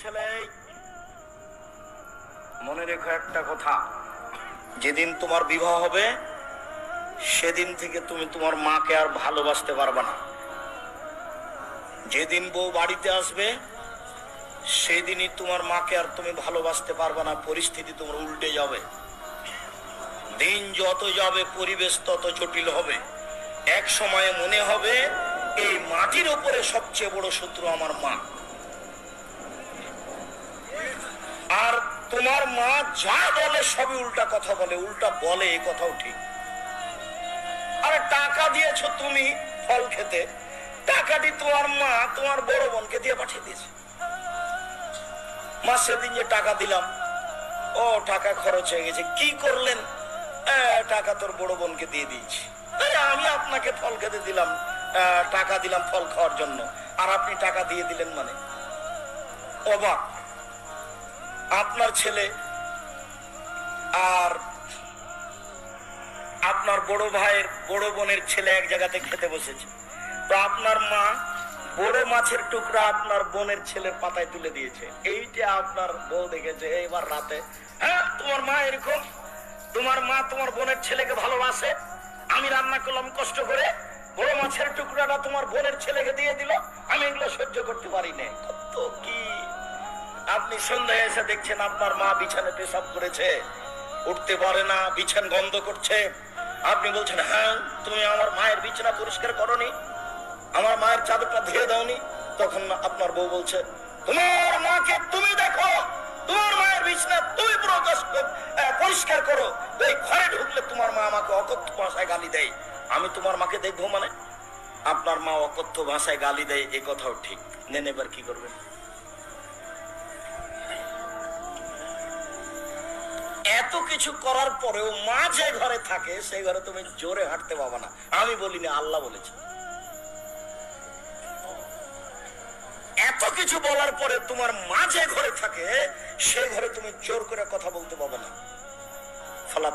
ছেলে, মনে রেখো একটা কথা, যেদিন তোমার বিবাহ হবে সেদিন থেকে তুমি তোমার মাকে আর ভালোবাসতে পারবে না। যেদিন বউ বাড়িতে আসবে সেদিনই তোমার মাকে আর তুমি ভালোবাসতে পারবে না। পরিস্থিতি তোমার উল্টে যাবে। দিন যত যাবে পরিবেশ তত জটিল হবে। এক সময়ে মনে হবে এই মাটির উপরে সবচেয়ে বড় শত্রু আমার মা। আর তোমার মা যা বলে সবই উল্টা কথা বলে, উল্টা বলে, এই কথাও ঠিক। আরে টাকা দিয়েছো তুমি ফল খেতে, টাকাটি তোমার মা তোমার বড় বোনকে দিয়ে পাঠিয়ে দিয়েছে। মা সেদিন যে টাকা দিলাম, ও টাকা খরচ হয়ে গেছে, কি করলেন? টাকা তোর বড় বোনকে দিয়ে দিয়েছি। আমি আপনাকে ফল খেতে দিলাম, টাকা দিলাম ফল খাওয়ার জন্য, আর আপনি টাকা দিয়ে দিলেন মানে? অবাক। আপনার ছেলে আর আপনার বড় ভাইয়ের বড় বোনের ছেলে এক জায়গাতে খেতে বসেছে, তো আপনার মা বড় মাছের টুকরা আপনার বোনের ছেলের পাতায় তুলে দিয়েছে। এইটা আপনার বউ দেখেছে এবার রাতে। হ্যাঁ, তোমার মা এরকম, তোমার মা তোমার বোনের ছেলেকে ভালোবাসে। আমি রান্না করলাম কষ্ট করে, বড় মাছের টুকরাটা তোমার বোনের ছেলেকে দিয়ে দিল, আমি এগুলো সহ্য করতে পারি না। কত কি! আপনি সন্ধ্যায় এসে দেখছেন আপনার মা বিছানে পেশাব করেছে, উঠতে পারে না, বিছান গন্ধ করছে। আপনি বলছেন, হ্যাঁ তুমি আমার মায়ের বিছানা পরিষ্কার করনি, আমার মায়ের চাদরটা ধুয়ে দাওনি। তখন আপনার বউ বলছে, তোমার মাকে তুমি দেখো, তোমার মায়ের বিছানা তুমি পুরো পরিষ্কার করো। এই ঘরে ঢুকলে তোমার মা আমাকে অকথ্য ভাষায় গালি দেয়, আমি তোমার মাকে দেখবো মানে? আপনার মা অকথ্য ভাষায় গালি দেয়, এ কথাও ঠিক। নেন, এবার কি করবেন? এত কিছু করার পরেও মা যে ঘরে থাকে সেই ঘরে তুমি জোরে হাঁটতে পাবা না। আমি বলিনি, আল্লাহ বলেছে। এত কিছু বলার পরে তোমার মা যে ঘরে থাকে সেই ঘরে তুমি জোর করে কথা বলতে পাবো না। ফলা